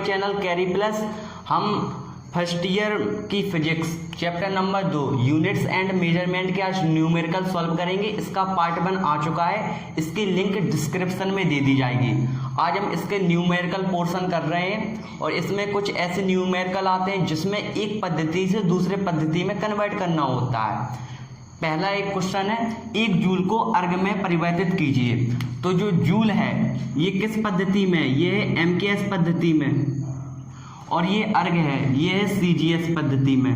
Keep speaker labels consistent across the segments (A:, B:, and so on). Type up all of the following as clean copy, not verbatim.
A: Channel carry plus. हम first year की physics chapter number 2 units and measurement के आज न्यूमेरिकल सॉल्व करेंगे। इसका पार्ट 1 आ चुका है, इसकी लिंक डिस्क्रिप्शन में दे दी जाएगी। आज हम इसके न्यूमेरिकल पोर्शन कर रहे हैं और इसमें कुछ ऐसे न्यूमेरिकल आते हैं जिसमें एक पद्धति से दूसरे पद्धति में कन्वर्ट करना होता है। पहला एक क्वेश्चन है, एक जूल को अर्ग में परिवर्तित कीजिए। तो जो जूल है ये किस पद्धति में, ये है एमकेएस पद्धति में, और ये अर्ग है ये है सीजीएस पद्धति में।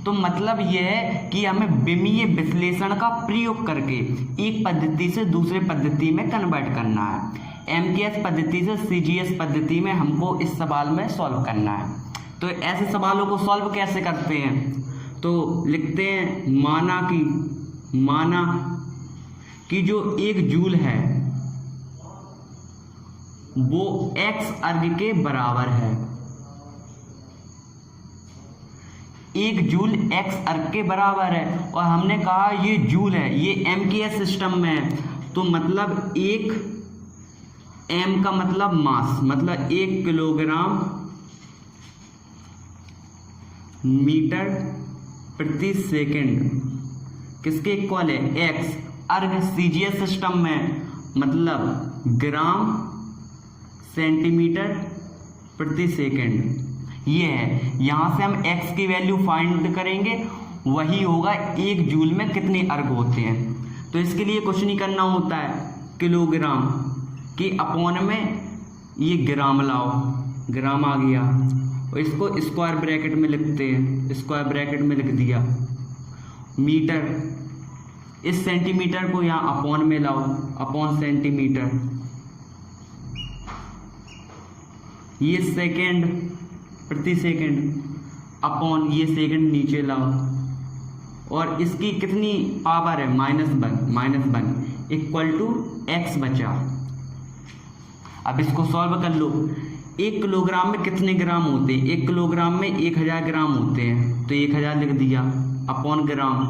A: तो मतलब ये है कि हमें विमीय विश्लेषण का प्रयोग करके एक पद्धति से दूसरे पद्धति में कन्वर्ट करना है। एमकेएस पद्धति से सीजीएस पद्धति में हमको इस सवाल में सॉल्व करना है। तो ऐसे सवालों को सॉल्व कैसे करते हैं, तो लिखते हैं माना कि जो एक जूल है वो x अर्ग के बराबर है। एक जूल x अर्ग के बराबर है और हमने कहा ये जूल है, ये एमकेएस सिस्टम में है। तो मतलब एक m का मतलब मास, मतलब 1 किलोग्राम मीटर प्रति सेकंड किसके इक्वल है, x। अर्ग सीजीएस सिस्टम में मतलब ग्राम सेंटीमीटर प्रति सेकंड ये है। यहां से हम x की वैल्यू फाइंड करेंगे, वही होगा एक जूल में कितने अर्ग होते हैं। तो इसके लिए कुछ नहीं करना होता है, किलोग्राम की अपॉन में ये ग्राम लाओ, ग्राम आ गया और इसको स्क्वायर ब्रैकेट में लिखते हैं, स्क्वायर ब्रैकेट में लिख दिया। मीटर, इस सेंटीमीटर को यहाँ अपॉन में लाओ, अपॉन सेंटीमीटर। ये सेकंड प्रति सेकंड, अपॉन ये सेकंड नीचे लाओ और इसकी कितनी पावर है, -1 इक्वल टू x बचा। अब इसको सॉल्व कर लो। 1 किलोग्राम में कितने ग्राम होते हैं, 1 किलोग्राम में 1000 ग्राम होते हैं, तो 1000 लिख दिया अपॉन ग्राम।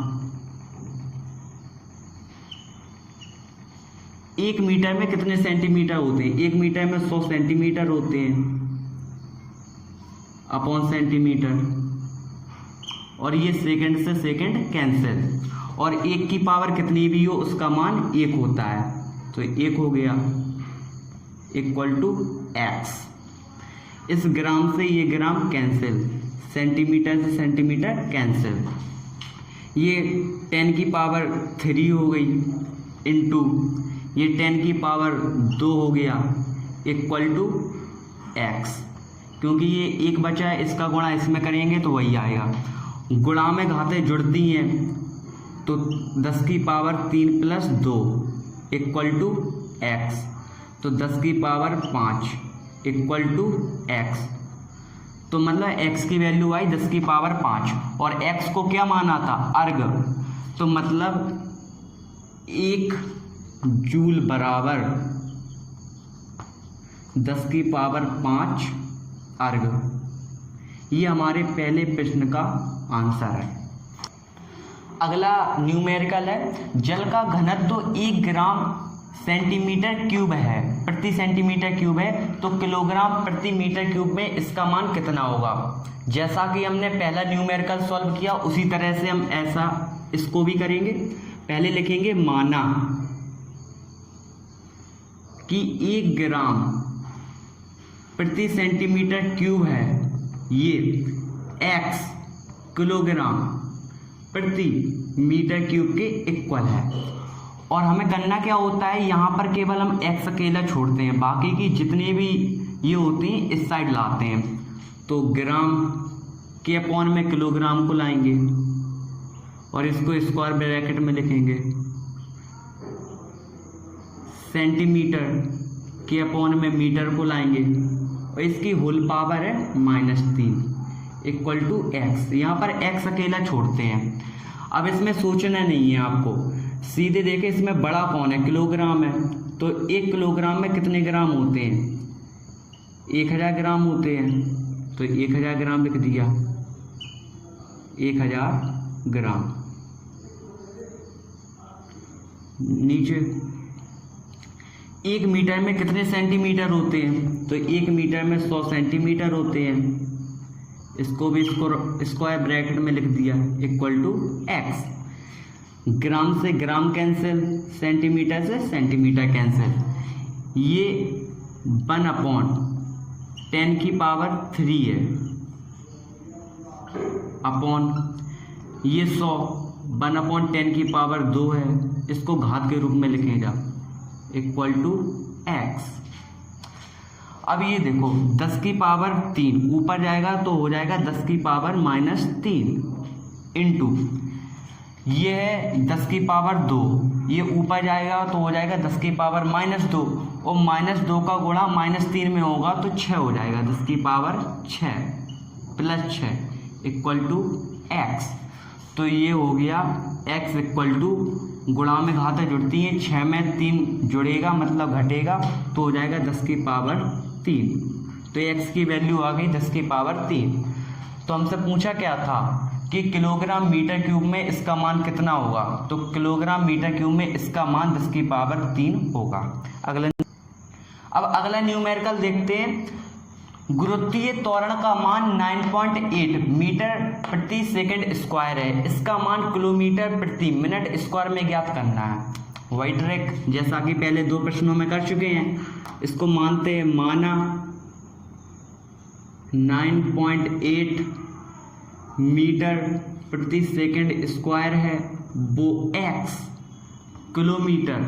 A: 1 मीटर में कितने सेंटीमीटर होते हैं, 1 मीटर में 100 सेंटीमीटर होते हैं, अपॉन सेंटीमीटर। और ये सेकंड से सेकंड कैंसिल, और 1 की पावर कितनी भी हो उसका मान 1 होता है, तो 1 हो गया इक्वल टू x। इस ग्राम से ये ग्राम कैंसिल, सेंटीमीटर से सेंटीमीटर कैंसिल। ये 10 की पावर 3 हो गई इनटू ये 10 की पावर 2 हो गया इक्वल टू x। क्योंकि ये 1 बचा है, इसका गुणा इसमें करेंगे तो वही आएगा। गुणा में घातें जुड़ती हैं तो 10 की power 3 plus 2 equal to x, तो 10 की पावर 5 इक्वल टू x। तो मतलब x की वैल्यू आई 10 की पावर 5 और x को क्या माना था, अर्ग। तो मतलब 1 जूल बराबर 10 की पावर 5 अर्ग। ये हमारे पहले प्रश्न का आंसर है। अगला न्यूमेरिकल है, जल का घनत्व 1 ग्राम सेंटीमीटर क्यूब है, प्रति सेंटीमीटर क्यूब है, तो किलोग्राम प्रति मीटर क्यूब में इसका मान कितना होगा। जैसा कि हमने पहला न्यूमेरिकल सॉल्व किया उसी तरह से हम ऐसा इसको भी करेंगे। पहले लिखेंगे माना कि 1 ग्राम प्रति सेंटीमीटर क्यूब है, ये x किलोग्राम प्रति मीटर क्यूब के इक्वल है। और हमें करना क्या होता है, यहाँ पर केवल हम x अकेला छोड़ते हैं, बाकी की जितने भी ये होती हैं इस साइड लाते हैं। तो ग्राम के अपॉन में किलोग्राम को लाएंगे और इसको स्क्वायर ब्रैकेट में लिखेंगे। सेंटीमीटर के अपॉन में मीटर को लाएंगे और इसकी होल पावर है -3 इक्वल टू x। यहाँ पर x अकेला छोड़ते हैं। अब इसमें सोचना नहीं है आपको, सीधे देखे इसमें बड़ा कौन है, किलोग्राम है। तो 1 किलोग्राम में कितने ग्राम होते हैं, 1000 ग्राम होते हैं, तो 1000 ग्राम लिख दिया, 1000 ग्राम। नीचे 1 मीटर में कितने सेंटीमीटर होते हैं, तो 1 मीटर में 100 सेंटीमीटर होते हैं। इसको भी स्क्वायर ब्रैकेट में लिख दिया इक्वल टू x। ग्राम से ग्राम कैंसिल, सेंटीमीटर से सेंटीमीटर कैंसिल। ये 1/10³ है अपॉन ये 100 1/10² है, इसको घात के रूप में लिखेगा इक्वल टू x। अब ये देखो 10³ ऊपर जाएगा तो हो जाएगा 10⁻³ इंटू ये है 10⁻², ये ऊपर जाएगा तो हो जाएगा 10⁻², और -2 का गुणा -3 में होगा तो 6 हो जाएगा, 10⁻6 + 6 इक्वल टू x। तो ये हो गया x इक्वल टू, गुणा में घातें जुड़ती हैं, 6 में 3 जुड़ेगा मतलब घटेगा तो हो जाएगा 10⁻3। तो x की वैल्यू आ गई 10⁻3। तो हमसे पूछा क्या था कि किलोग्राम मीटर क्यूब में इसका मान कितना होगा, तो किलोग्राम मीटर क्यूब में इसका मान 10⁻3 होगा। अगला न्यूमेरिकल देखते हैं। गुरुत्वीय त्वरण का मान 9.8 मीटर प्रति सेकंड स्क्वायर है, इसका मान किलोमीटर प्रति मिनट स्क्वायर में ज्ञात करना है। वही ट्रिक जैसा कि पहले 2 प्रश्नों में कर चुके हैं, इसको मानते हैं, माना 9.8 मीटर प्रति सेकंड स्क्वायर है, वो x किलोमीटर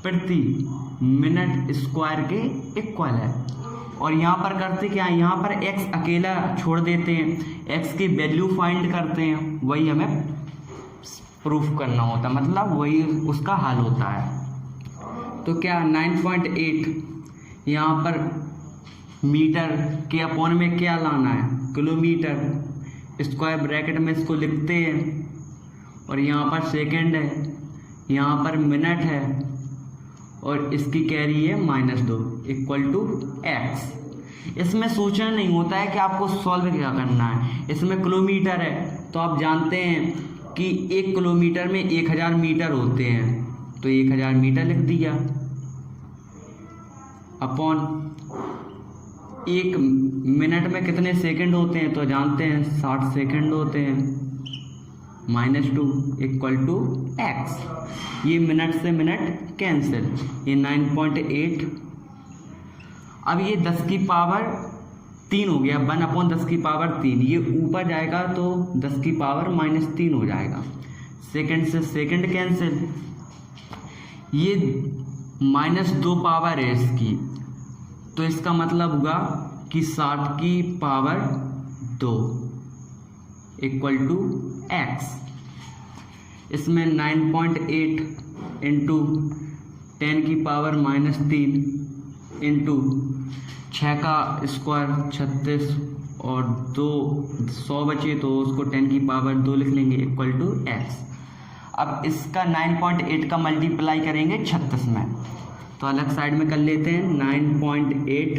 A: प्रति मिनट स्क्वायर के इक्वल है। और यहाँ पर करते क्या, यहाँ पर x अकेला छोड़ देते हैं, x की वैल्यू फाइंड करते हैं, वही हमें प्रूफ करना होता है, मतलब वही उसका हल होता है। तो क्या 9.8 यहाँ पर मीटर के अपॉन में क्या लाना है, किलोमीटर, स्क्वायर ब्रैकेट में इसको लिखते हैं, और यहाँ पर सेकंड है, यहाँ पर मिनट है, और इसकी कैरी है -2 इक्वल टू x। इसमें सोचना नहीं होता है कि आपको सॉल्व क्या करना है। इसमें किलोमीटर है तो आप जानते हैं कि 1 किलोमीटर में 1000 मीटर होते हैं, तो 1000 मीटर लिख दिया अपॉन 1 मिनट में कितने सेकंड होते हैं, तो जानते हैं 60 सेकंड होते हैं, -2 इक्वल टू x। ये मिनट से मिनट कैंसिल, ये 9.8। अब ये 10⁻3 हो गया, 1/10⁻3, ये ऊपर जाएगा तो 10⁻−3 हो जाएगा, सेकंड से सेकंड कैंसिल। ये -2 पावर है इसकी, तो इसका मतलब हुआ कि 60⁻2 इक्वल टू x। इसमें 9.8 इंटू 10⁻³ इंटू 6 का स्क्वायर 36 और 2 100 बचे तो उसको 10⁻2 लिख लेंगे इक्वल टू x। अब इसका 9.8 का मल्टीप्लाई करेंगे 36 में, तो अलग साइड में कर लेते हैं। 9.8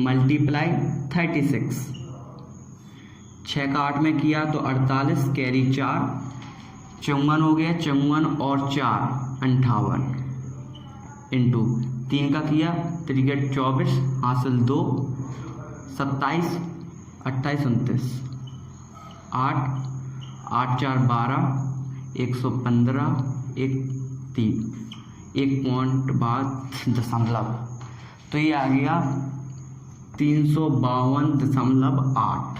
A: मल्टीप्लाई 36, 6 का 8 में किया तो 48, कैरी 4, 54 हो गया, 54 और 4 58 इंटू 3 का किया 3 के 24 हासिल 2 27 28 29 8 8 4 12 115 1 3 1 पॉइंट बाद दशमलव, तो ये आ गया 352.8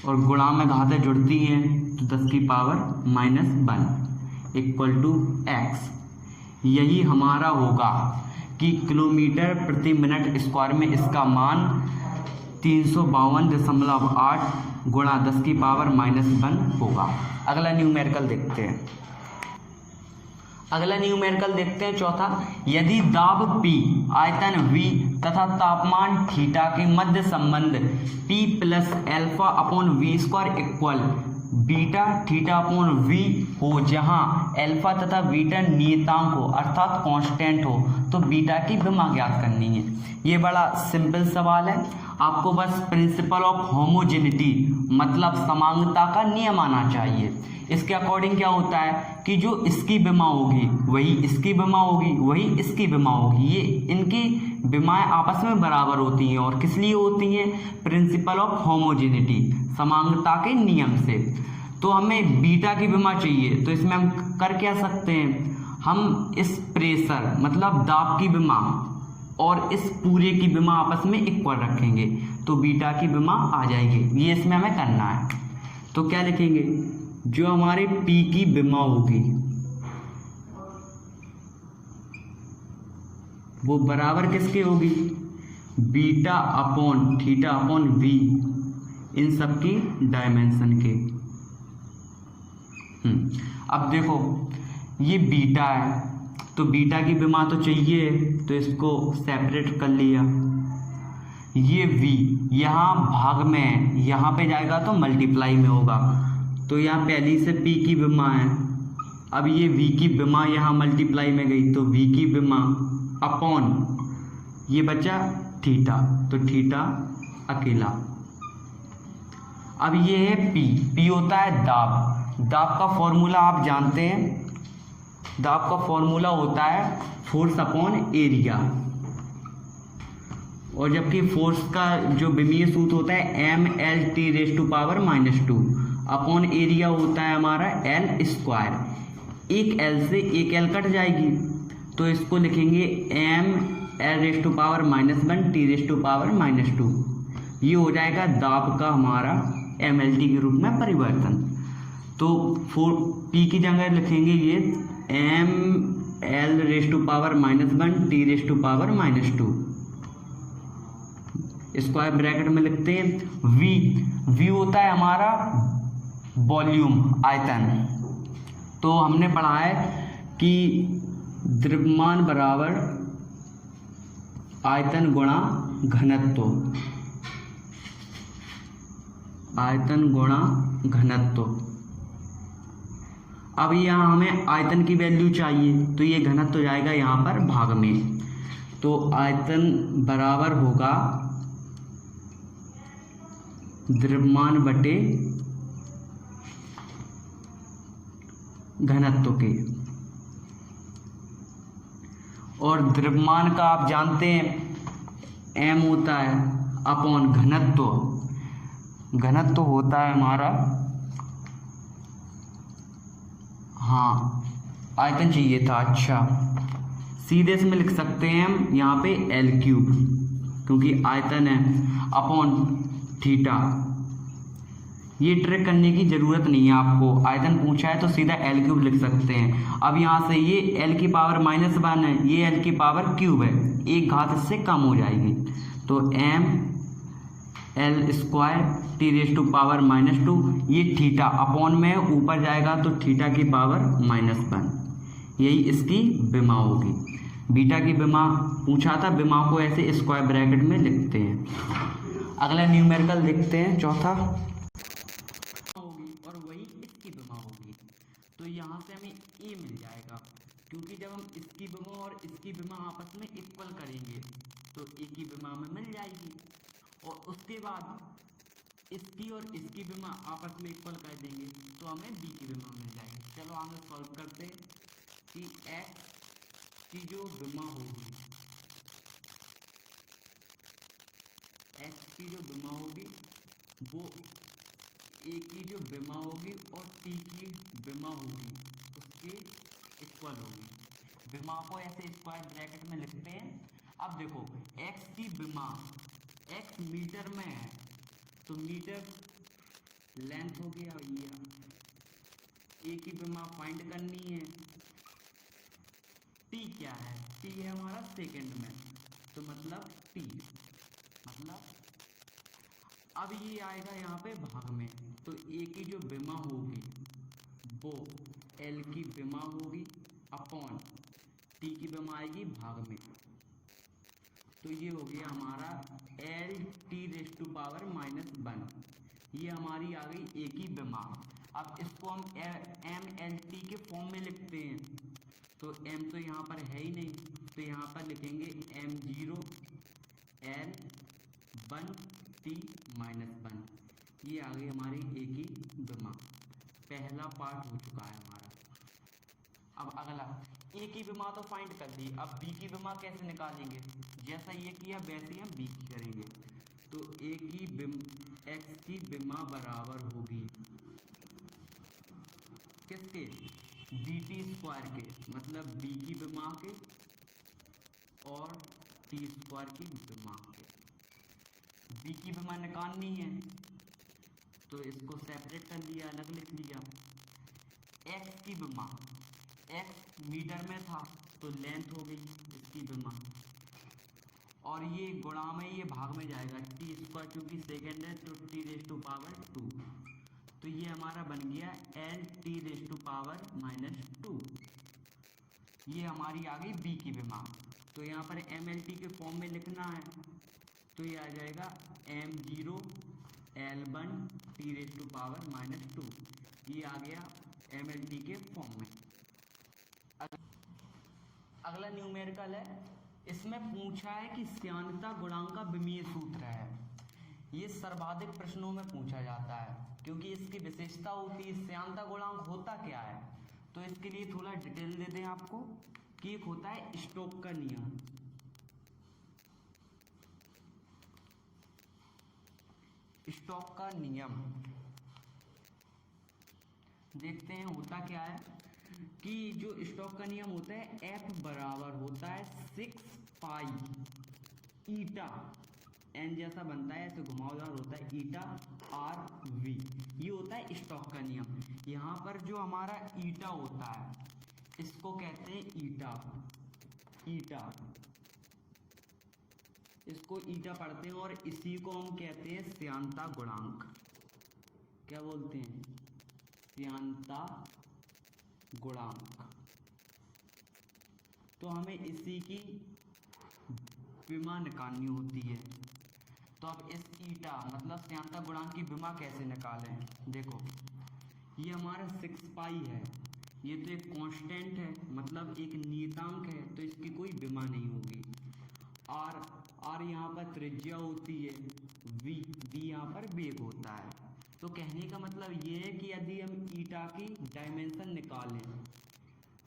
A: और गुणा में घातें जुड़ती हैं तो 10⁻−1 इक्वल टू x। यही हमारा होगा कि किलोमीटर प्रति मिनट स्क्वायर में इसका मान 352.8 गुणा 10⁻−1 होगा। अगला न्यूमेरिकल देखते हैं। अगला न्यूमेरिकल देखते हैं चौथा। यदि दाब P, आयतन V तथा तापमान थीटा के मध्य संबंध P + α/v² equal beta theta upon V हो, जहां अल्फा तथा बीटा नियतांक हो अर्थात कांस्टेंट हो, तो बीटा की विमा ज्ञात करनी है। ये बड़ा सिंपल सवाल है, आपको बस प्रिंसिपल ऑफ होमोजेनिटी मतलब समांगता का नियम आना चाहिए। इसके अकॉर्डिंग क्या होता है कि जो इसकी विमा होगी वही इसकी विमा होगी, वही इसकी विमा होगी, ये इनकी विमाएं आपस में बराबर होती हैं। और किस लिए होती हैं? प्रिंसिपल ऑफ होमोजेनिटी, समांगता के नियम से। तो हमें बीटा की विमा चाहिए, तो इसमें हम कर क्या सकते हैं, हम इस प्रेशर मतलब दाब की विमा और इस पूरे की विमा आपस में इक्वल रखेंगे, तो बीटा की विमा आ जाएगी। ये इसमें हमें करना है। तो क्या लिखेंगे, जो हमारे P की विमा होगी वो बराबर किसके होगी, beta upon theta upon V, इन सब की डायमेंशन के। अब देखो ये बीटा है, तो बीटा की विमा तो चाहिए, तो इसको सेपरेट कर लिया। ये v यहाँ भाग में है, यहाँ पे जाएगा तो मल्टीप्लाई में होगा, तो यहाँ पहली से p की विमा है। अब ये v की विमा यहाँ मल्टीप्लाई में गई, तो v की विमा अपॉन ये बचा थीटा, तो थीटा अकेला। अब ये है p होता है दाब। दाब का फॉर्मूला आप जानते हैं, दाब का फॉर्मूला होता है फोर्स अपॉन एरिया, और जबकि फोर्स का जो विमीय सूत्र होता है mL/(2) अपॉन एरिया होता है हमारा L²। एक L से एक L कट जाएगी, तो इसको लिखेंगे mL/(1) ये हो जाएगा दाब का हमारा mLT के रूप में परिवर्तन। तो P की जगह लिखेंगे ये mL/(1) स्क्वायर ब्रैकेट में लिखते हैं। V होता है हमारा वॉल्यूम, आयतन। तो हमने पढ़ा है कि द्रव्यमान बराबर आयतन गुणा घनत्व, आयतन गुणा घनत्व। अब यहाँ हमें आयतन की वैल्यू चाहिए, तो ये घनत्व जाएगा यहाँ पर भाग में, तो आयतन बराबर होगा द्रव्यमान बटे घनत्व के। और द्रव्यमान का आप जानते हैं m होता है अपॉन घनत्व। घनत्व होता है हमारा, हाँ आयतन चाहिए था, अच्छा सीधे इसमें लिख सकते हैं हम यहाँ पे L3, क्योंकि आयतन है, अपॉन थीटा। ये ट्रिक करने की जरूरत नहीं है आपको, आयतन पूछा है तो सीधा L3 लिख सकते हैं। अब यहाँ से ये L की पावर -1 है, ये L की पावर क्यूब है, एक घात इससे कम हो जाएगी, तो mL²((2) ये थीटा अपॉन में ऊपर जाएगा तो थीटा की पावर -1, यही इसकी विमा होगी। बीटा की विमा पूछा था, विमा को ऐसे स्क्वायर ब्रैकेट में लिखते हैं। अगला न्यूमेरिकल देखते हैं, चौथा होगी और वही इसकी विमा होगी, तो यहाँ से हमें ए मिल जाएगा, क्योंकि जब हम इसकी विमा और इसकी विमा आपस में इक्वल करेंगे तो ए की विमा में मिल जाएगी, और उसके बाद इसकी और इसकी विमा आपस में इक्वल कर देंगे तो हमें बी की विमा मिल जाएगी। चलो आगे सॉल्व करते हैं कि एक्स की जो विमा होगी, एक्स की जो विमा होगी वो ए की जो विमा होगी और टी की विमा होगी उसके इक्वल होगी। विमा को ऐसे स्क्वायर ब्रैकेट में लिखते हैं। अब देखो एक्स की विमा, एक्स मीटर में है तो मीटर लेंथ हो गया, ए की विमा फाइंड करनी है। टी क्या है, टी है हमारा सेकंड में, तो मतलब टी, मतलब अब ये आएगा यहाँ पे भाग में, तो ए की जो विमा होगी वो एल की विमा होगी अपॉन टी की विमा आएगी भाग में, तो ये हो गया हमारा L(T)⁻⁻1, ये हमारी आ गई ए की विमा। अब इसको हम एम एल टी के फॉर्म में लिखते हैं, तो m तो यहाँ पर है ही नहीं, तो यहाँ पर लिखेंगे m0 l 1 t -1। ये आ गई हमारी ए की विमा, पहला पार्ट हो चुका है हमारा। अब अगला, ए की विमा तो फाइंड कर दी, अब बी की विमा कैसे निकालेंगे? जैसा ये किया वैसे ही हम बी की करेंगे। तो ए की एक्स की विमा बराबर होगी किसके? डी टी स्क्वायर के, मतलब बी की विमा के और टी स्क्वायर की विमा के। बी की विमा निकालनी है तो इसको सेपरेट कर लिया, अलग लिख लिया। एक्स की विमा, एक्स मीटर में था तो लेंथ हो गई इसकी विमा, और ये गुणा में ये भाग में जाएगा, टी स्क्वायर क्योंकि सेकेंड है तो टी रेज टू पावर 2, तो ये हमारा बन गया L T raise to power -2। ये हमारी आ गई बी की विमा। तो यहाँ पर एम एल टी के फॉर्म में लिखना है, तो ये आ जाएगा m0 l1 T raise to power -2। ये आ गया एम एल टी के फॉर्म में। अगला न्यूमेरिकल है, इसमें पूछा है कि श्यानता गुणांक का विमीय सूत्र है। ये सर्वाधिक प्रश्नों में पूछा जाता है क्योंकि इसकी विशेषता होती है श्यानता गुणांक होता क्या है। तो इसके लिए थोड़ा डिटेल दे दें आपको कि एक होता है स्टोक का नियम। स्टोक का नियम देखते हैं होता क्या है कि जो स्टोक का नियम होता है F बराबर होता है 6 पाई ईटा, एन जैसा बनता है तो घुमावदार होता है ईटा आर वी, ये होता है स्टोक का नियम। यहाँ पर जो हमारा ईटा होता है इसको कहते हैं ईटा, ईटा इसको ईटा पढ़ते हैं, और इसी को हम कहते हैं श्यानता गुणांक। क्या बोलते हैं? श्यानता गुणांक। तो हमें इसी की विमा निकालनी होती है। तो अब इस ईटा मतलब श्यानता गुणांक की विमा कैसे निकालें? देखो ये हमारा 6 पाई है, ये तो एक कांस्टेंट है मतलब एक नियतांक है, तो इसकी कोई विमा नहीं होगी। आर, आर यहाँ पर त्रिज्या होती है, वी, वी यहाँ पर वेग होता है। तो कहने का मतलब ये है कि यदि हम ईटा की डायमेंशन निकालें,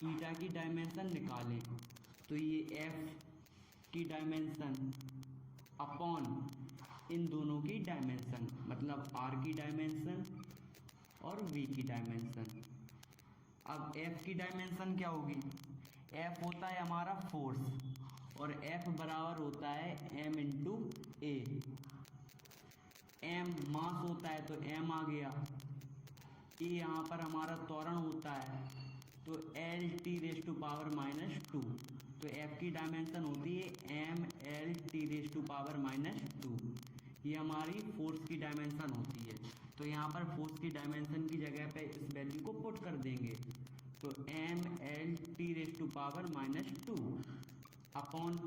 A: ईटा की डायमेंशन निकालें तो ये एफ की डायमेंशन अपॉन इन दोनों की डायमेंशन, मतलब आर की डायमेंशन और वी की डायमेंशन। अब एफ की डायमेंशन क्या होगी? एफ होता है हमारा फोर्स और एफ बराबर होता है एम इंटू ए। एम मास होता है तो एम आ गया, ए यहाँ पर हमारा त्वरण होता है तो L T raise to power -2। तो एफ की डायमेंशन होती है M L T raise to power -2, ये हमारी फोर्स की डायमेंशन होती है। तो यहाँ पर फोर्स की डायमेंशन की जगह पे इस वैल्यू को पुट कर देंगे, तो M L T raise to power -2 upon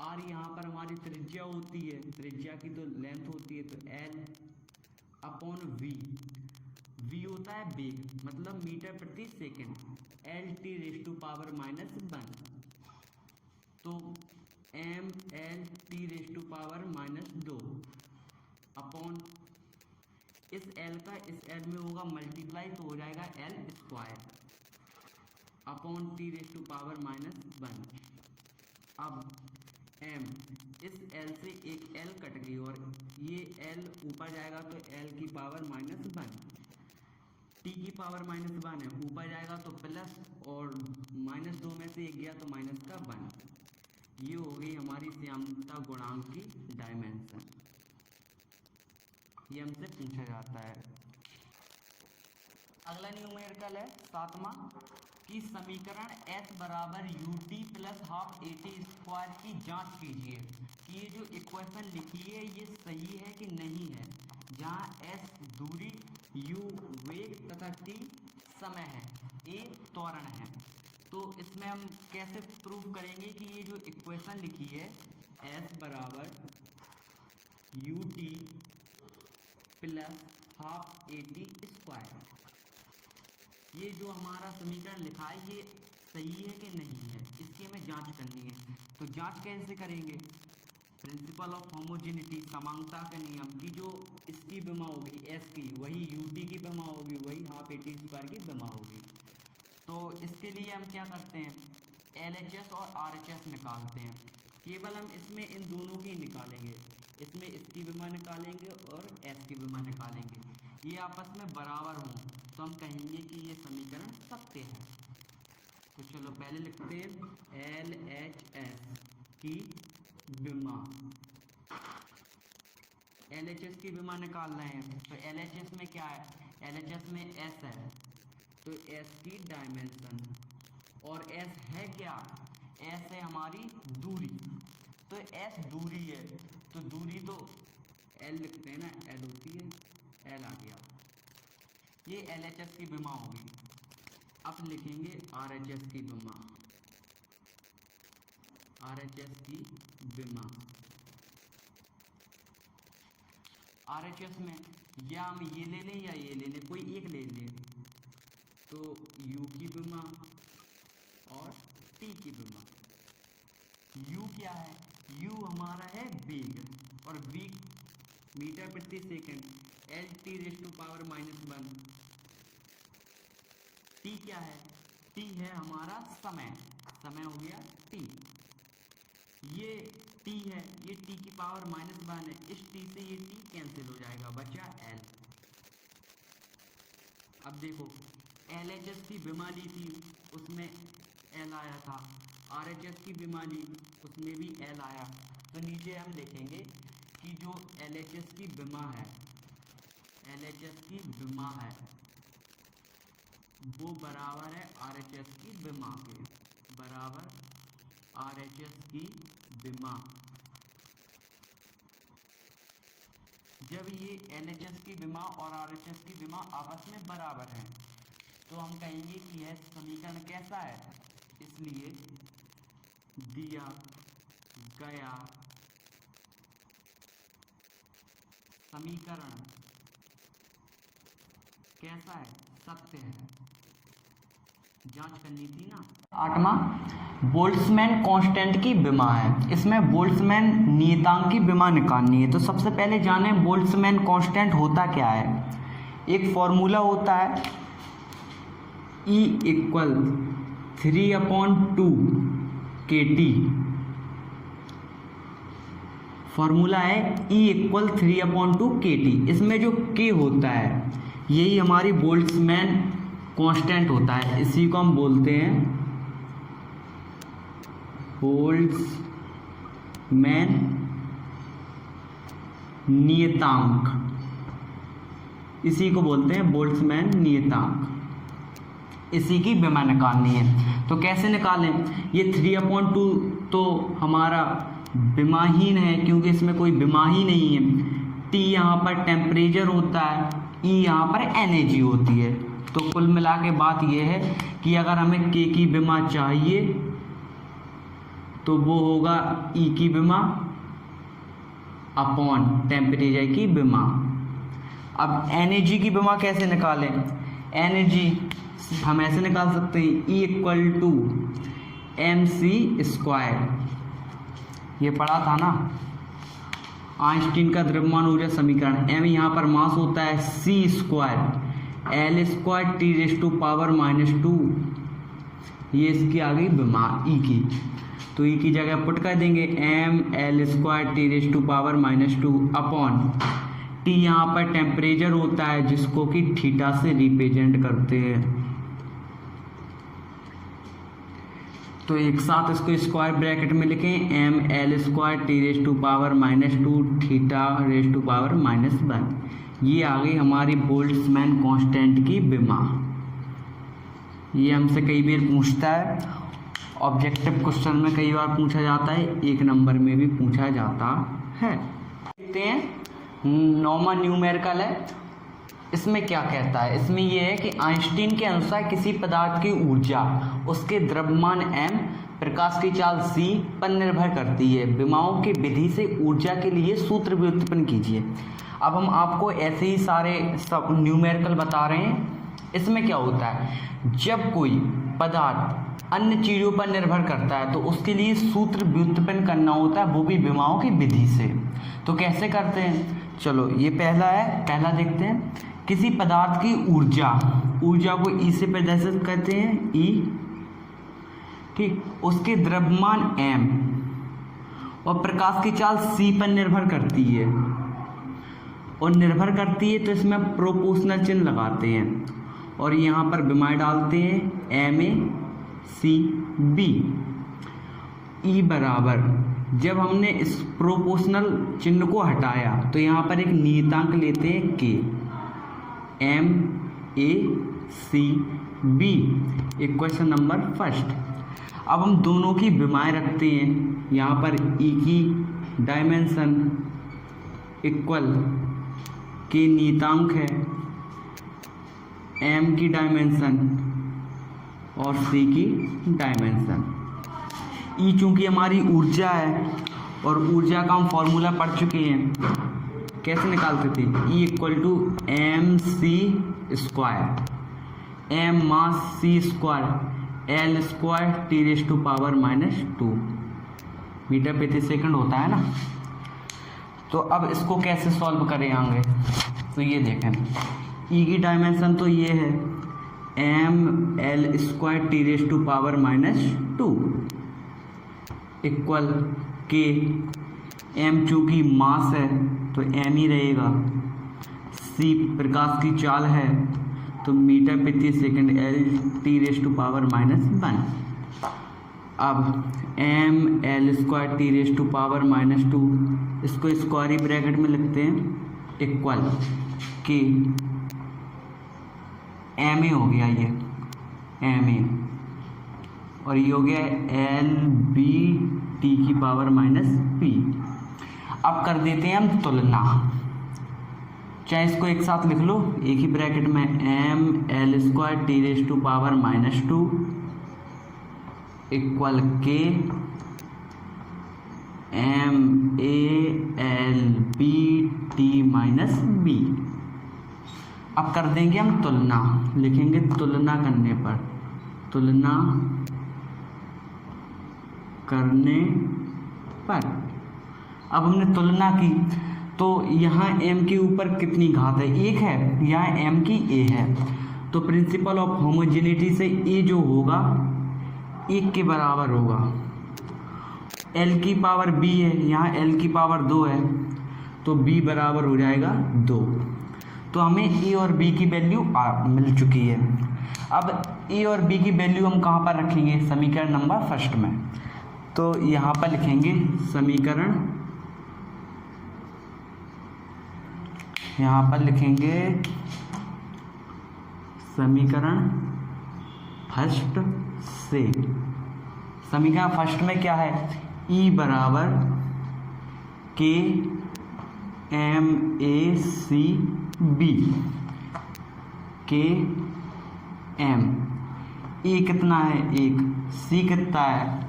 A: R यहाँ पर हमारी त्रिज्या होती है, त्रिज्या की तो लेंथ होती है तो एल अपॉन वी, वी होता है वेग मतलब मीटर प्रति second, L T raise to power -1। तो M L T raise to power -2 upon इस एल का इस एल में होगा मल्टीप्लाई तो हो जाएगा L square upon T raise to power -1। अब m, इस l से एक l कट गई और ये l ऊपर जाएगा तो l की पावर -1, t की पावर -1 है, ऊपर जाएगा तो प्लस और -2 में से एक गया तो माइनस का 1। ये हो गई हमारी श्यानता गुणांक की डायमेंशन, ये हमसे पूछा जाता है। अगला न्यूमेरिकल है 7वां कि समीकरण s बराबर ut plus half at square की जांच कीजिए कि ये जो इक्वेशन लिखी है ये सही है कि नहीं है, जहां s दूरी, u वेग तथा t समय है, a त्वरण है। तो इसमें हम कैसे प्रूव करेंगे कि ये जो इक्वेशन लिखी है s बराबर ut plus half at square. ये जो हमारा समीकरण लिखा है ये सही है कि नहीं है, इसकी हमें जांच करनी है। तो जांच कैसे करेंगे? प्रिंसिपल ऑफ होमोजेनिटी, समानता का नियम की जो इसकी विमा होगी एस की, वही यूटी की विमा होगी, वही हाफ ए टी स्क्वायर की विमा होगी। तो इसके लिए हम क्या करते हैं, LHS और RHS निकालते हैं। केवल हम इसमें इन दोनों की निकालेंगे, इसमें इसकी विमा निकालेंगे और एस की विमा निकालेंगे। ये आपस में बराबर हों तो हम कहेंगे कि ये समीकरण सत्य है। तो चलो पहले लिखते हैं LHS की विमा। LHS की विमा निकाल रहे हैं तो LHS में क्या है, LHS में S है तो S की डायमेंशन, और S है क्या, S है हमारी दूरी। तो S दूरी है तो दूरी तो L लिखते हैं ना, L होती है, L आ गया। ये LHS की विमा होगी। अब लिखेंगे RHS की विमा, RHS की विमा। RHS में या हम ये ले लें या ये ले लें, कोई एक ले लें। तो U की विमा और T की विमा। U क्या है, U हमारा है वेग, और वेग मीटर प्रति सेकंड, LT⁻⁻1। T क्या है, T है हमारा समय, समय हो गया T। ये T है, ये T⁻⁻1 है, इस T से ये T कैंसिल हो जाएगा, बचा L। अब देखो LHS की विमा ली थी उसमें L आया था, RHS की विमा ली उसमें भी L आया। तो नीचे हम लिखेंगे कि जो LHS की विमा है, LHS की विमा है वो बराबर है RHS की विमा के, बराबर RHS की विमा। जब ये LHS की विमा और RHS की विमा आपस में बराबर हैं तो हम कहेंगे कि यह समीकरण कैसा है। इसलिए दिया गया समीकरण कैसा है, सत्य है। जांच करनी थी ना। 8वां बोल्ट्जमैन कांस्टेंट की विमा है। इसमें बोल्ट्जमैन नियतांक की विमा निकालनी है। तो सबसे पहले जाने बोल्ट्जमैन कांस्टेंट होता क्या है। एक फॉर्मूला होता है E = 3/2 kT। फॉर्मूला है E = 3/2 kT। इसमें जो K होता है यही हमारी बोल्ट्जमैन कांस्टेंट होता है। इसी को हम बोलते हैं बोल्ट्जमैन नियतांक, इसी को बोलते हैं बोल्ट्जमैन नियतांक। इसी की विमा निकालनी है। तो कैसे निकालें, ये 3/2 तो हमारा विमाहीन है क्योंकि इसमें कोई विमा ही नहीं है। T यहाँ पर टेम्परेचर होता है, E यहाँ पर एनर्जी होती है। तो कुल मिला के बात यह है कि अगर हमें K की विमा चाहिए तो वो होगा E की विमा अपॉन टेम्परेचर की विमा। अब एनर्जी की विमा कैसे निकालें, एनर्जी हम ऐसे निकाल सकते हैं E = mc²। ये पढ़ा था ना आइंस्टीन का द्रव्यमान ऊर्जा समीकरण। m यहाँ पर मास होता है, c², L² T⁻², ये इसकी आ गई विमा E की। तो E की जगह पुट कर देंगे mL² T⁻² अपॉन T यहाँ पर टेम्परेचर होता है जिसको कि थीटा से रिप्रेजेंट करते हैं। तो एक साथ इसको स्क्वायर ब्रैकेट में लिखें mL² T⁻²θ⁻1। ये आ गई हमारी बोल्ट्जमैन कांस्टेंट की विमा। ये हमसे कई बार पूछता है, ऑब्जेक्टिव क्वेश्चन में कई बार पूछा जाता है, 1 नंबर में भी पूछा जाता है। देखते हैं 9वां न्यूमेरिकल है। इसमें क्या कहता है, इसमें ये है कि आइंस्टीन के अनुसार किसी पदार्थ की ऊर्जा उसके द्रव्यमान m, प्रकाश की चाल c पर निर्भर करती है। विमाओं की विधि से ऊर्जा के लिए सूत्र भी उत्पन्न कीजिए। अब हम आपको ऐसे ही सारे सब न्यूमेरिकल बता रहे हैं। इसमें क्या होता है, जब कोई पदार्थ अन्य चीज़ों पर निर्भर करता है तो उसके लिए सूत्र व्युत्पन्न करना होता है, वो भी विमाओं की विधि से। तो कैसे करते हैं, चलो ये पहला है, पहला देखते हैं। किसी पदार्थ की ऊर्जा को ई से प्रदर्शित करते हैं, ई, ठीक, उसके द्रव्यमान m और प्रकाश की चाल c पर निर्भर करती है, और निर्भर करती है तो इसमें प्रोपोर्शनल चिन्ह लगाते हैं और यहाँ पर विमाएं डालते हैं, ma c b। ई बराबर, जब हमने इस प्रोपोर्शनल चिन्ह को हटाया तो यहाँ पर एक नियतांक लेते हैं k, m a c b, equation number first. अब हम दोनों की विमाएं रखते हैं, यहाँ पर ई की डायमेंशन इक्वल के नियतांक है, m की डायमेंशन और c की डायमेंशन। ई चूंकि हमारी ऊर्जा है और ऊर्जा का हम फॉर्मूला पढ़ चुके हैं, कैसे निकालते थे, E equal to M C square, M mass c square L square T raise to power -2 metre प्रति सेकंड होता है ना। तो अब इसको कैसे सॉल्व करें आगे, तो ये देखें, E की डायमेंशन तो ये है M L square T raise to power -2 equal K, M चूँकि मास है तो एम ही रहेगा, सी प्रकाश की चाल है तो मीटर प्रति second L T raise to power -1। अब M L square T raise to power -2, इसको स्क्वायर ब्रैकेट में लिखते हैं, इक्वल के एम ए हो गया, ये एम ए, और ये हो गया एल बी टी की पावर -p। अब कर देते हैं हम तुलना, चाहे इसको एक साथ लिख लो एक ही ब्रैकेट में, M L square T raise to power -2 equal K M A L B T -b। अब कर देंगे हम तुलना, लिखेंगे तुलना करने पर, तुलना करने पर। अब हमने तुलना की तो यहाँ m के ऊपर कितनी घात है, 1 है, यहाँ m की a है, तो प्रिंसिपल ऑफ होमोजेनिटी से a जो होगा 1 के बराबर होगा। l की पावर b है, यहाँ l की पावर 2 है, तो b बराबर हो जाएगा 2। तो हमें a और b की वैल्यू मिल चुकी है। अब a और b की वैल्यू हम कहाँ पर रखेंगे, समीकरण नंबर फर्स्ट में, तो यहाँ पर लिखेंगे समीकरण, यहाँ पर लिखेंगे समीकरण फर्स्ट से। समीकरण फर्स्ट में क्या है, E बराबर के एम ए सी बी, के एम, ए कितना है 1, सी कितना है,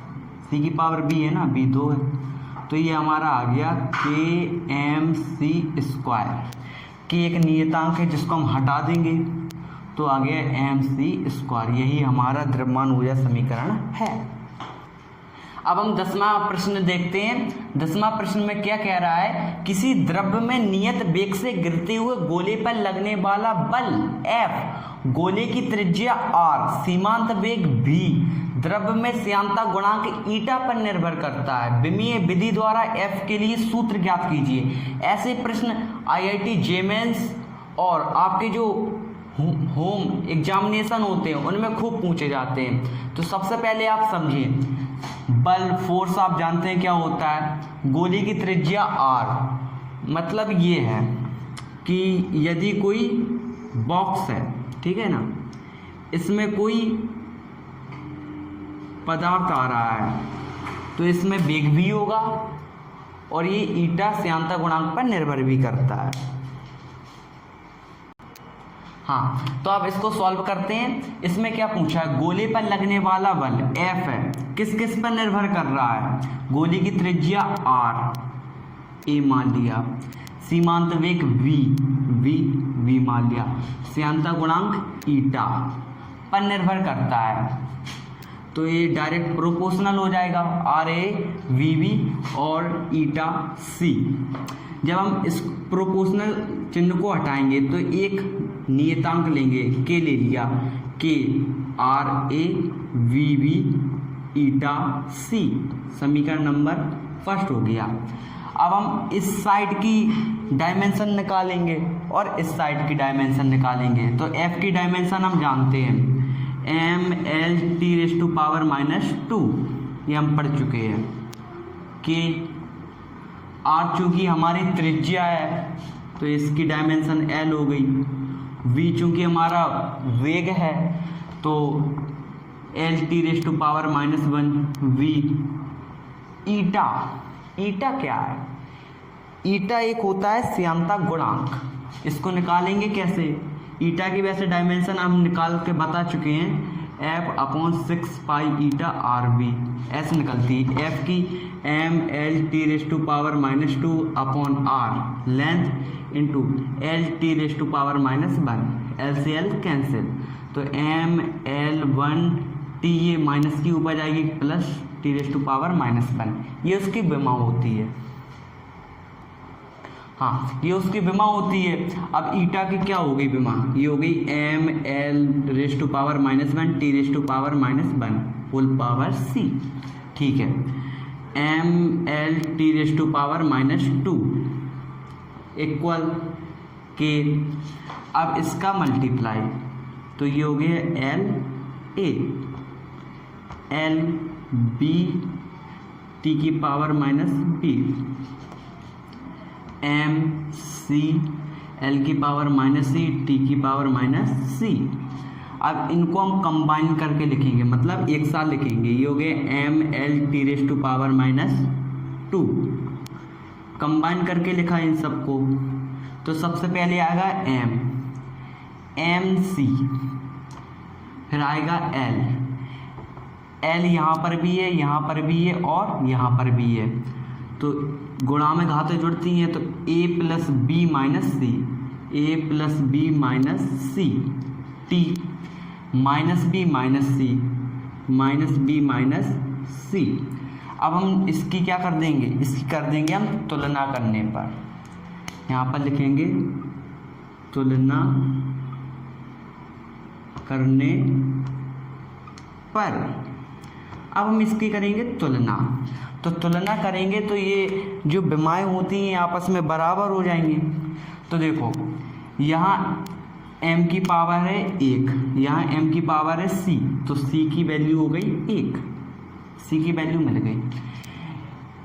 A: सी की पावर b है ना, b 2 है, तो ये हमारा आ गया के एम सी स्क्वायर, के एक नियतांक है जिसको हम हटा देंगे तो आ गया एम सी स्क्वायर। यही हमारा द्रव्यमान ऊर्जा समीकरण है। अब हम 10वां प्रश्न देखते हैं। 10वां प्रश्न में क्या कह रहा है, किसी द्रव्य में नियत वेग से गिरते हुए गोले पर लगने वाला बल F, गोले की त्रिज्या R, सीमांत वेग V, द्रव्य में श्यानता गुणांक ईटा पर निर्भर करता है। विमीय विधि द्वारा F के लिए सूत्र ज्ञात कीजिए। ऐसे प्रश्न IIT जेमेंस और आपके जो होम एग्जामिनेशन होते हैं उनमें खूब पूछे जाते हैं। तो सबसे पहले आप समझिए, बल फोर्स आप जानते हैं क्या होता है, गोले की त्रिज्या R, मतलब ये है कि यदि कोई बॉक्स है, ठीक है ना, इसमें कोई पदार्थ आ रहा है तो इसमें वेग भी होगा और ये ईटा श्यानता गुणांक पर निर्भर भी करता है। हाँ, तो अब इसको सॉल्व करते हैं। इसमें क्या पूछा है, गोले पर लगने वाला बल F है, किस किस पर निर्भर कर रहा है, गोले की त्रिज्या R A मान लिया, सीमांत वेग V मान लिया, श्यानता गुणांक ईटा पर निर्भर करता है। तो ये डायरेक्ट प्रोपोर्शनल हो जाएगा, RA VB और ईटा C। जब हम इस प्रोपोर्शनल चिन्ह को हटाएंगे तो एक नियतांक लेंगे, के ले लिया, के RA VB ईटा C, समीकरण नंबर फर्स्ट हो गया। अब हम इस साइड की डायमेंशन निकालेंगे और इस साइड की डायमेंशन निकालेंगे। तो F की डायमेंशन हम जानते हैं, mLT⁻², ये हम पढ़ चुके हैं। कि R चूँकि हमारी त्रिज्या है तो इसकी डायमेंशन L हो गई, V चूँकि हमारा वेग है तो LT⁻⁻1 V। ईटा क्या है, ईटा एक होता है श्यानता गुणांक, इसको निकालेंगे कैसे, ईटा की वैसे डायमेंशन हम निकाल के बता चुके हैं, F/6 पाई ईटा RB ऐसे निकलती है। F की mLT⁻² upon R length into LT⁻⁻1, L से L कैंसिल, तो mL1T, ये माइनस की ऊपर जाएगी प्लस T⁻⁻1, ये उसकी विमा होती है। हाँ, ये उसकी विमा होती है। अब ईटा की क्या हो गई विमा, ये हो गई mL⁻⁻1 T⁻⁻1 whole power C। ठीक है, mL⁻⁻2 इक्वल के, अब इसका मल्टीप्लाई, तो ये हो गया LA LB T⁻⁻B MC L⁻⁻C T⁻�C। अब इनको हम कंबाइन करके लिखेंगे, मतलब एक साथ लिखेंगे। ये हो गए mLT⁻², कंबाइन करके लिखा इन सबको। तो सबसे पहले आएगा MC, फिर आएगा L यहाँ पर भी है, यहाँ पर भी है और यहाँ पर भी है, तो गुणा में घातें जुड़ती हैं, तो A+B - C T -B - C। अब हम इसकी क्या कर देंगे, इसकी कर देंगे हम तुलना करने पर, यहाँ पर लिखेंगे तुलना करने पर। अब हम इसकी करेंगे तुलना, तो तुलना करेंगे तो ये जो विमाएँ होती हैं आपस में बराबर हो जाएंगी। तो देखो यहाँ m की पावर है 1, यहाँ m की पावर है c, तो c की वैल्यू हो गई 1, c की वैल्यू मिल गई।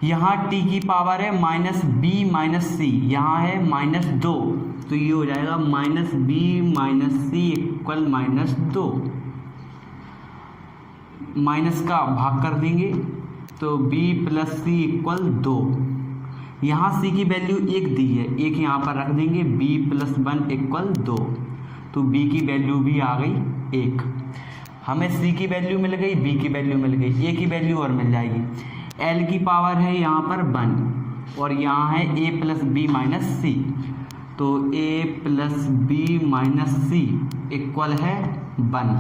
A: यहाँ t की पावर है -b - c, यहाँ है -2, तो ये हो जाएगा -b - c इक्वल -2, माइनस का भाग कर देंगे तो b + c इक्वल 2। यहाँ c की वैल्यू 1 दी है, 1 यहाँ पर रख देंगे, b + 1 इक्वल 2, तो b की वैल्यू भी आ गई 1। हमें c की वैल्यू मिल गई, b की वैल्यू मिल गई, a की वैल्यू और मिल जाएगी। l की पावर है यहाँ पर 1 और यहाँ है a + b - c, तो a + b - c इक्वल है 1।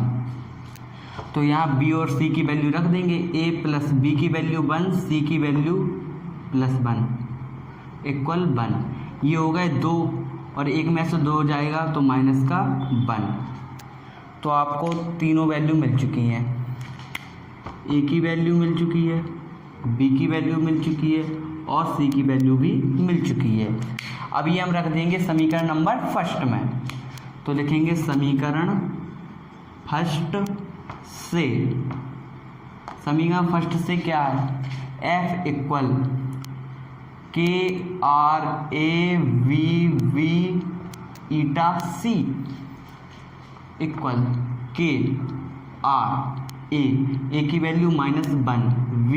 A: तो यहाँ b और c की वैल्यू रख देंगे, a + b की वैल्यू 1, c की वैल्यू +1 इक्वल 1। ये हो गए 2 और 1 में से 2 हो जाएगा तो माइनस का 1। तो आपको तीनों वैल्यू मिल चुकी हैं, a की वैल्यू मिल चुकी है, b की वैल्यू मिल चुकी है और c की वैल्यू भी मिल चुकी है। अब ये हम रख देंगे समीकरण नंबर फर्स्ट में, तो लिखेंगे समीकरण फर्स्ट से, समीकरण फर्स्ट से क्या है, F equal KRAVV eta C equal KRA, A की वैल्यू -1, V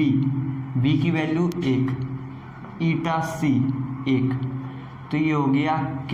A: की वैल्यू 1, ईटा C 1, तो ये हो गया K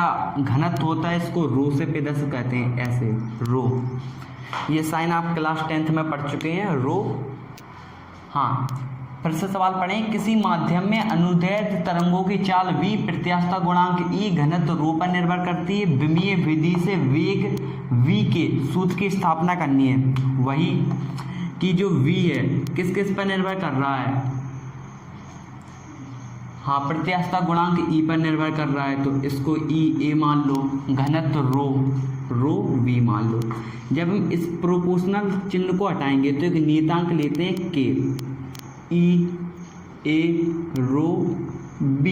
A: हमारा घनत्व होता है इसको रो से प्रदर्शित कहते हैं, ऐसे रो। ये साइन आप क्लास 10th में पढ़ चुके हैं, रो। हाँ, फिर से सवाल पढ़ें। किसी माध्यम में अनुदैर्ध्य तरंगों की चाल v, प्रत्यास्थता गुणांक e, घनत्व रो पर निर्भर करती है। विमीय विधि से वेग v के सूत्र की स्थापना करनी है। वही कि जो v है किस किस पर निर्भर कर रहा है? हाँ, प्रत्यास्थता गुणांक e पर निर्भर कर रहा है, तो इसको e a मान लो, घनत्व रो v मान लो। जब हम इस प्रोपोर्शनल चिन्ह को हटाएंगे तो एक नियतांक लेते हैं k, e a row b।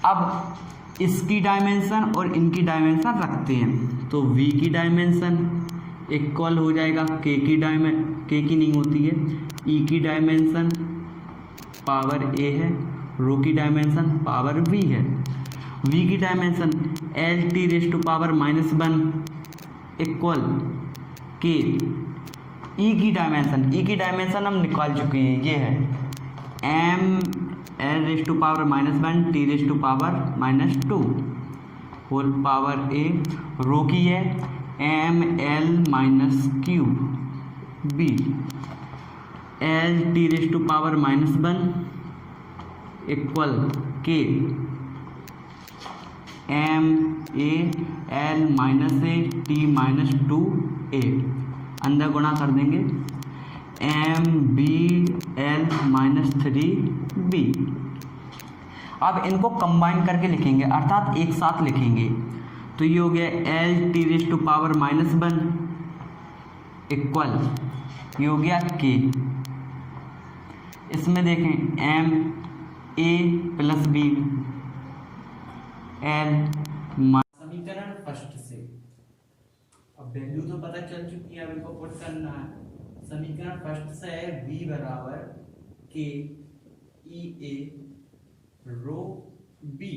A: अब इसकी डायमेंशन और इनकी डायमेंशन रखते हैं, तो v की डायमेंशन इक्वल हो जाएगा k की नहीं होती है, e की डायमेंशन पावर a है, रो की डायमेंशन पावर v है। v की dimension L t⁻⁻1 equal k। e की डायमेंशन हम निकाल चुके हैं, ये है m L⁻⁻1 t⁻⁻2 whole power a। Rho की है m L - b L t⁻⁻1 equal k m a L - a t-2a। अंदर गुणा कर देंगे m b L - 3b। अब इनको कंबाइन करके लिखेंगे, अर्थात एक साथ लिखेंगे, तो ये हो गया L t⁻⁻1 इक्वल, ये हो गया k। इसमें देखें m a + b L। समीकरण फर्स्ट से अब वैल्यू तो पता चल चुकी है, अब इनको पुट करना है। समीकरण फर्स्ट से है v बराबर k e a row b।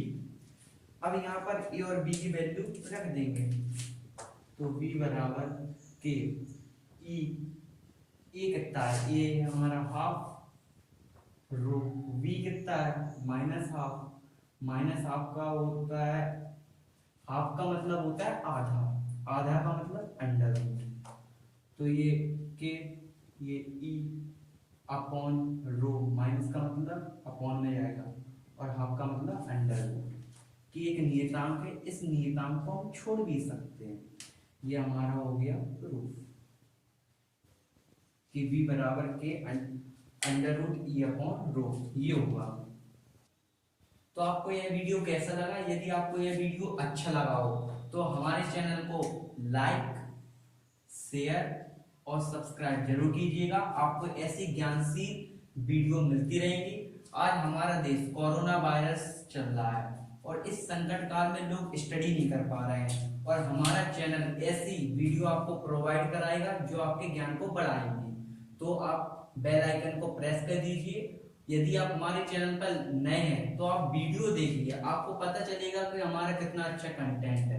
A: अब यहाँ पर a और b की वैल्यू रख देंगे, तो v बराबर k e a कितना है, a है हमारा हाफ, रो v कितना है -हाफ का होता है, हाफ का मतलब होता है आधा, आधा का मतलब अंडर। तो ये k, ये e अपॉन रो, माइनस का मतलब अपॉन में जाएगा और हाफ का मतलब अंडर। कि एक नियतांक है, इस नियतांक को हम छोड़ भी सकते हैं, ये हमारा हो गया प्रूफ कि v बराबर के under root E upon rho, ये होगा। तो आपको यह वीडियो कैसा लगा? यदि आपको यह वीडियो अच्छा लगा हो तो हमारे चैनल को लाइक, शेयर और सब्सक्राइब जरूर कीजिएगा। आपको ऐसी ज्ञानशील वीडियो मिलती रहेंगी। आज हमारा देश कोरोना वायरस चल रहा है और इस संकट काल में लोग स्टडी नहीं कर पा रहे हैं, और हमारा चैनल ऐसी वीडियो आपको प्रोवाइड कराएगा जो आपके ज्ञान को बढ़ाएंगे। तो आप बेल आइकन को प्रेस कर दीजिए। यदि आप हमारे चैनल पर नए हैं तो आप वीडियो देखिए, आपको पता चलेगा कि हमारा कितना अच्छा कंटेंट है।